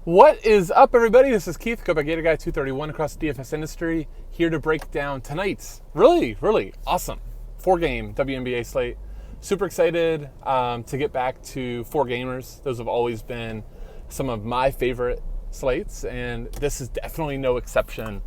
What is up, everybody? This is Keith, Go by Gator Guy 231 across the DFS industry, here to break down tonight's really awesome 4-game WNBA slate. Super excited to get back to 4-gamers. Those have always been some of my favorite slates, and this is definitely no exception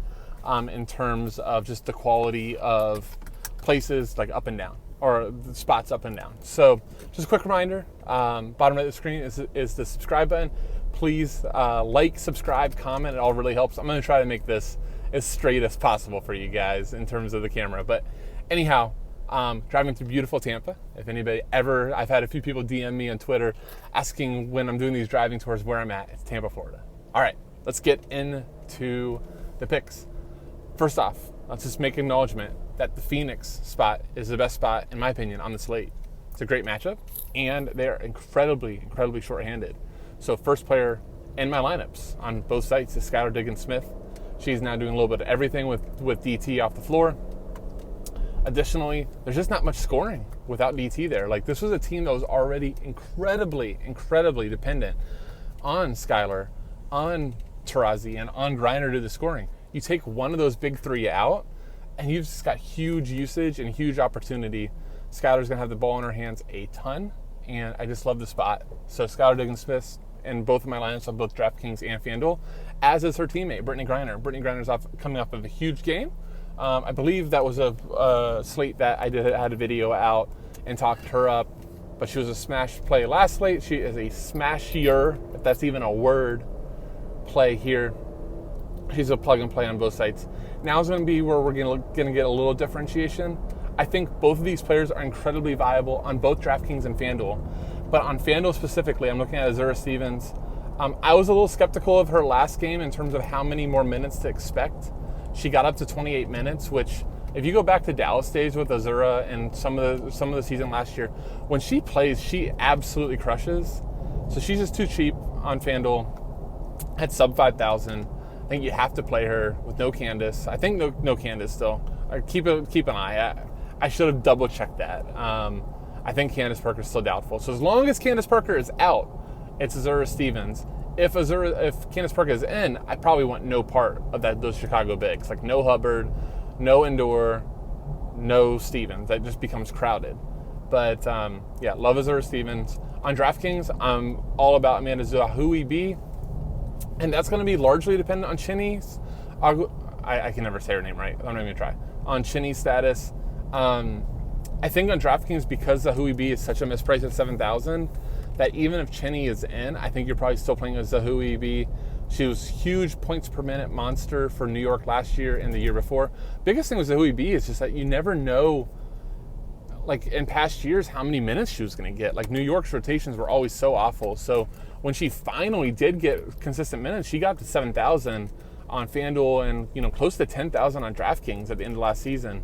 in terms of just the quality of places like up and down, or the spots up and down. So just a quick reminder, bottom right of the screen is the subscribe button. Please like, subscribe, comment. It all really helps. I'm going to try to make this as straight as possible for you guys in terms of the camera. But anyhow, driving through beautiful Tampa. If anybody ever, I've had a few people DM me on Twitter asking when I'm doing these driving tours where I'm at. It's Tampa, Florida. All right, let's get into the picks. First off, let's just make acknowledgement that the Phoenix spot is the best spot, in my opinion, on the slate. It's a great matchup, and they're incredibly short-handed. So first player in my lineups on both sites is Skylar Diggins-Smith. She's now doing a little bit of everything with DT off the floor. Additionally, there's just not much scoring without DT there. Like, this was a team that was already incredibly dependent on Skylar, on Taurasi, and on Griner to do the scoring. You take one of those big three out, and you've just got huge usage and huge opportunity. Skylar's going to have the ball in her hands a ton, and I just love the spot. So Skylar Diggins-Smith in both of my lineups on both Draftkings and Fanduel, as is her teammate, Brittany Griner. Brittany Griner's coming off of a huge game. I believe that was a slate that I had a video out and talked her up, but she was a smash play last slate. She is a smashier, if that's even a word, play here. She's a plug and play on both sides. Now is going to be where we're going to get a little differentiation. I think both of these players are incredibly viable on both Draftkings and Fanduel. But on Fanduel specifically, I'm looking at Azura Stevens. I was a little skeptical of her last game in terms of how many more minutes to expect. She got up to 28 minutes, which, if you go back to Dallas days with Azura and some of the season last year, when she plays, she absolutely crushes. So she's just too cheap on Fanduel at sub 5,000. I think you have to play her with no Candace. I think no Candace still. Keep an eye. I should have double checked that. I think Candace Parker is still doubtful. So as long as Candace Parker is out, it's Azura Stevens. If Candace Parker is in, I probably want no part of those Chicago bigs. Like no Hubbard, no Endor, no Stevens. That just becomes crowded. But yeah, love Azura Stevens. On DraftKings, I'm all about Amanda Zahui, and that's going to be largely dependent on Chinny's. I can never say her name right. I'm not even going to try. On Chinny's status. I think on DraftKings, because Zahui is such a misprice at 7,000, that even if Chinny is in, I think you're probably still playing with Zahui. She was huge points per minute monster for New York last year and the year before. Biggest thing with Zahui is just that you never know, like in past years, how many minutes she was going to get. Like New York's rotations were always so awful. So when she finally did get consistent minutes, she got up to 7,000 on FanDuel and close to 10,000 on DraftKings at the end of last season.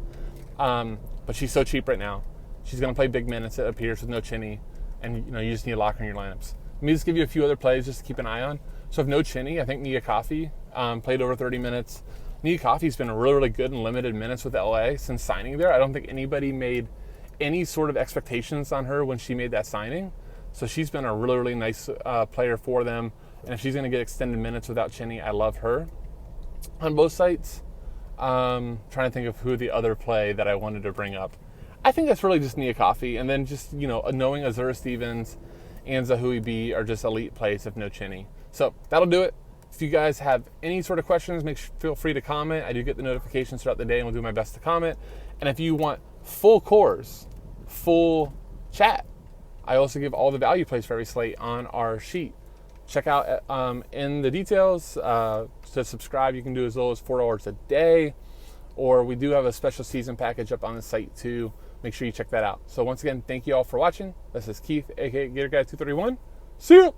But she's so cheap right now. She's going to play big minutes, it appears, with no Chinny. And, you just need a locker in your lineups. Let me just give you a few other plays just to keep an eye on. So if no Chinny, I think Nia Coffey played over 30 minutes. Nia Coffey's been really good in limited minutes with LA since signing there. I don't think anybody made any sort of expectations on her when she made that signing. So she's been a really nice player for them. And if she's going to get extended minutes without Chinny, I love her. On both sites, trying to think of who the other play that I wanted to bring up. I think that's really just Nia Coffey, and then just knowing Azura Stevens and Zahui are just elite plays if no Chinny. So that'll do it. If you guys have any sort of questions, feel free to comment. I do get the notifications throughout the day, and will do my best to comment. And if you want full cores, full chat, I also give all the value plays for every slate on our sheet. Check out in the details. To subscribe, you can do as little as $4 a day, or we do have a special season package up on the site too. Make sure you check that out. So once again, thank you all for watching. This is Keith, aka Gator Guy 231. See you.